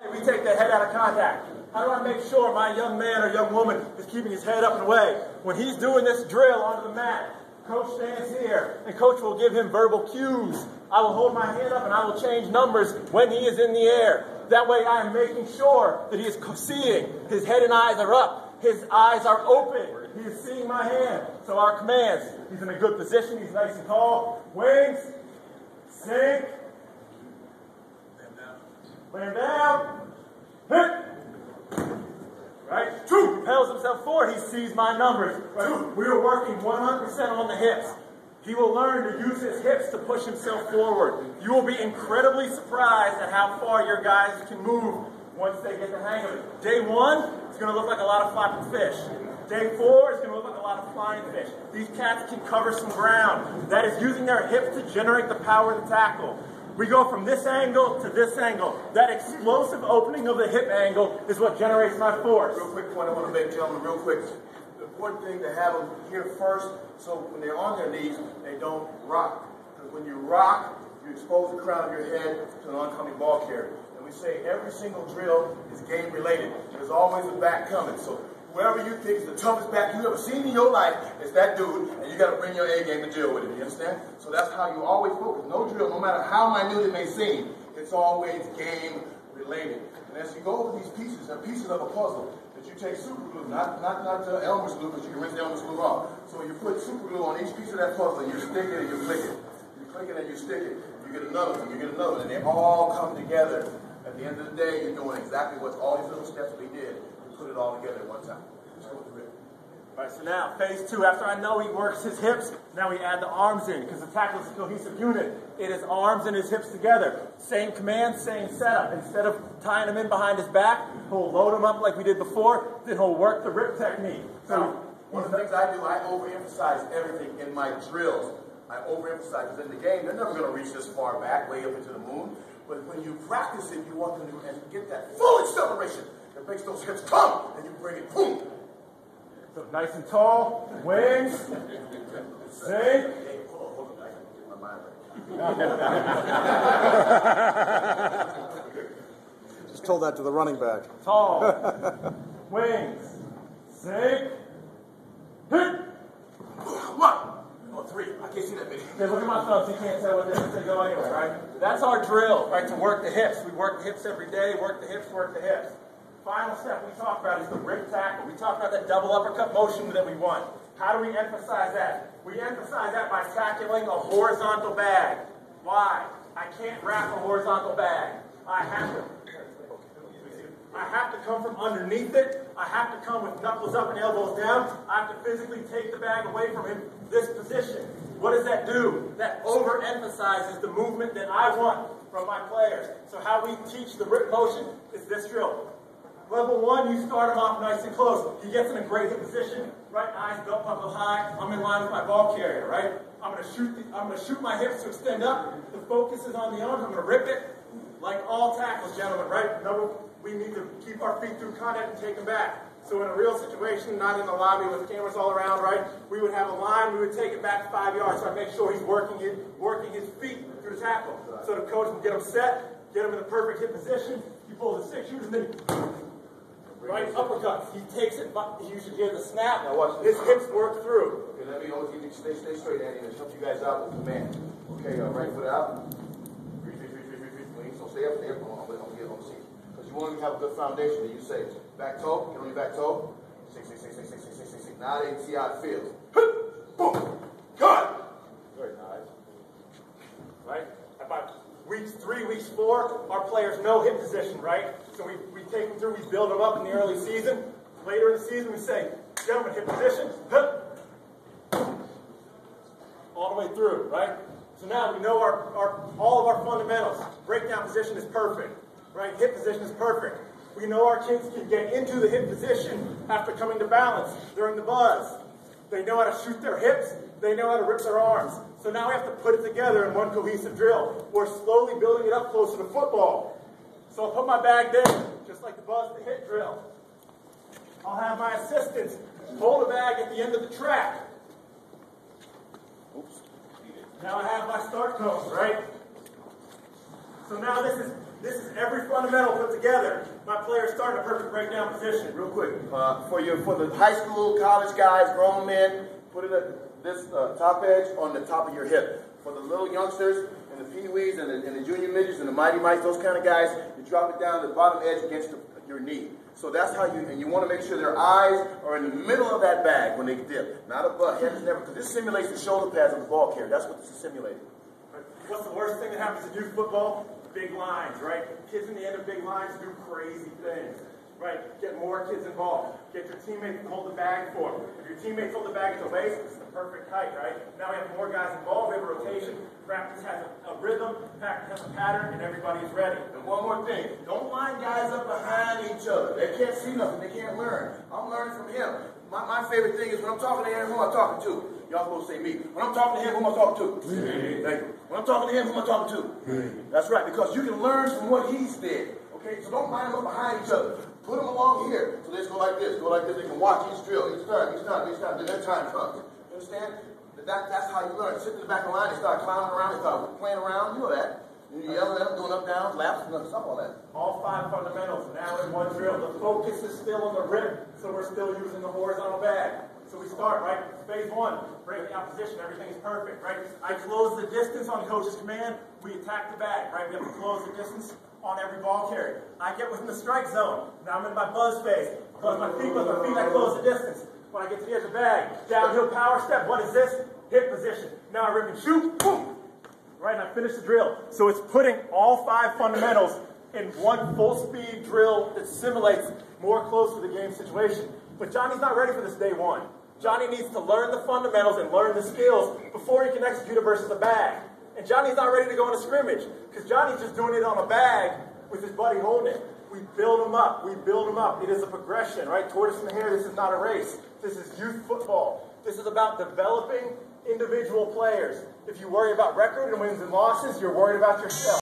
We take the head out of contact. How do I make sure my young man or young woman is keeping his head up and away? When he's doing this drill onto the mat, coach stands here, and coach will give him verbal cues. I will hold my hand up and I will change numbers when he is in the air. That way I am making sure that he is seeing. His head and eyes are up. His eyes are open. He is seeing my hand. So our commands, he's in a good position. He's nice and tall. Wings, sink, lay him down, hit. Right? Two. He propels himself forward. He sees my numbers. Right? We are working 100% on the hips. He will learn to use his hips to push himself forward. You will be incredibly surprised at how far your guys can move once they get the hang of it. Day one, it's going to look like a lot of flapping fish. Day 4 is going to look like a lot of flying fish. These cats can cover some ground. That is using their hips to generate the power of the tackle. We go from this angle to this angle. That explosive opening of the hip angle is what generates my force. Real quick point I want to make, gentlemen, real quick. The important thing to have them here first, so when they're on their knees, they don't rock. Because when you rock, you expose the crown of your head to an oncoming ball carrier. And we say every single drill is game related. There's always a back coming. So whoever you think is the toughest back you ever seen in your life is that dude, and you got to bring your A game to deal with it. You understand? So that's how you always focus. No drill, no matter how minute it may seem, it's always game related. And as you go over these pieces, they're pieces of a puzzle that you take super glue, not Elmer's glue, because you can rinse the Elmer's glue off. So you put super glue on each piece of that puzzle, and you stick it and you click it. You click it and you stick it. You get another one, you get another one, and they all come together. At the end of the day, you're doing exactly what all these little steps we did. Put it all together at one time. All right, so now, phase 2. After I know he works his hips, now we add the arms in, because the tackle is a cohesive unit. It is arms and his hips together. Same command, same setup. Instead of tying him in behind his back, he'll load him up like we did before, then he'll work the rip technique. So one of the things I do, I overemphasize everything in my drills. I overemphasize, because in the game, they're never going to reach this far back, way up into the moon. But when you practice it, you want them to get that full acceleration. It makes those hips come, and you bring it, boom. So nice and tall, wings, sink. Hey, hold on, I gotta get my mind right. Just told that to the running back. Tall, wings, sink, hit. 1, 3. I can't see that big. Okay, look at my thumbs. You can't tell what they go anyway, right? That's our drill, right, to work the hips. We work the hips every day, work the hips, work the hips. Final step we talk about is the rip tackle. We talk about that double uppercut motion that we want. How do we emphasize that? We emphasize that by tackling a horizontal bag. Why? I can't wrap a horizontal bag. I have to come from underneath it. I have to come with knuckles up and elbows down. I have to physically take the bag away from him, this position. What does that do? That overemphasizes the movement that I want from my players. So how we teach the rip motion is this drill. Level 1, you start him off nice and close. He gets in a great hip position. Right eyes belt buckle high. I'm in line with my ball carrier, right? I'm gonna shoot my hips to extend up. The focus is on the arms. I'm gonna rip it like all tackles, gentlemen, right? Remember, we need to keep our feet through contact and take them back. So in a real situation, not in the lobby with cameras all around, right? We would have a line. We would take it back 5 yards. So I make sure he's working his feet through the tackle. So the coach will get him set, get him in the perfect hip position. He pulls a 6 shooter, and then right uppercut. He takes it. You should hear the snap. Now watch this. His hips work through. Okay, let me hold you. Stay straight, Andy. Let's help you guys out with the man. Okay, right foot out. Breathe. So stay up there. Hold on, I'm going to see. Because you want to have a good foundation. Then you say back toe. Get on your back toe. 6. Now they see how it feels. Boom. Good. Very nice. Right. About weeks 3, weeks 4, our players know hip position, right? So we take them through, we build them up in the early season. Later in the season, we say, gentlemen, hip position, all the way through, right? So now we know all of our fundamentals. Breakdown position is perfect, right? Hip position is perfect. We know our kids can get into the hip position after coming to balance during the buzz. They know how to shoot their hips. They know how to rip their arms. So now we have to put it together in one cohesive drill. We're slowly building it up closer to football. So I'll put my bag there, just like the buzz to hit drill. I'll have my assistants hold the bag at the end of the track. Oops. Now I have my start cones, right? So now this is This is every fundamental put together. My players start in a perfect breakdown position. Real quick, for the high school, college guys, grown men, put it at this top edge on the top of your hip. For the little youngsters and the pee-wees and the junior midgets and the mighty mites, those kind of guys, you drop it down the bottom edge against your knee. So that's how and you want to make sure their eyes are in the middle of that bag when they dip, not above. Head is never, because this simulates the shoulder pads of the ball carrier. That's what this is simulating. What's the worst thing that happens in youth football? Big lines, right? Kids in the end of big lines do crazy things, right? Get more kids involved. Get your teammates to hold the bag for them. If your teammates hold the bag at the waist, it's the perfect height, right? Now we have more guys involved. We have a rotation. Practice has a rhythm. Practice has a pattern, and everybody's ready. And one more thing. Don't line guys up behind each other. They can't see nothing. They can't learn. I'm learning from him. My favorite thing is when I'm talking to him, who am I talking to? Y'all supposed to say me. When I'm talking to him, who am I talking to? Thank you. When I'm talking to him, who am I talking to? That's right, because you can learn from what he's did. Okay, so don't line them up behind each other. Put them along here. So let's go like this. Go like this. They can watch each drill, each time. Then their time comes. You understand? That's how you learn. Sit in the back of the line, they start clowning around, they start playing around. You know that. You yell at them, doing up, down, laps, and stuff, all that. All 5 fundamentals now in one drill. The focus is still on the rip, so we're still using the horizontal bag. So we start, right? Phase 1, break the opposition, everything is perfect, right? I close the distance on coach's command, we attack the bag, right? We have to close the distance on every ball carrier. I get within the strike zone. Now I'm in my buzz phase. Close my feet, I close the distance. When I get to the edge of the bag, downhill power step, what is this? Hip position. Now I rip and shoot, boom! Right, and I finish the drill. So it's putting all 5 fundamentals in one full-speed drill that simulates more close to the game situation. But Johnny's not ready for this day 1. Johnny needs to learn the fundamentals and learn the skills before he can execute it versus the bag. And Johnny's not ready to go in a scrimmage because Johnny's just doing it on a bag with his buddy holding it. We build him up. We build him up. It is a progression, right? Tortoise in the hare, this is not a race. This is youth football. This is about developing individual players. If you worry about record and wins and losses, you're worried about yourself.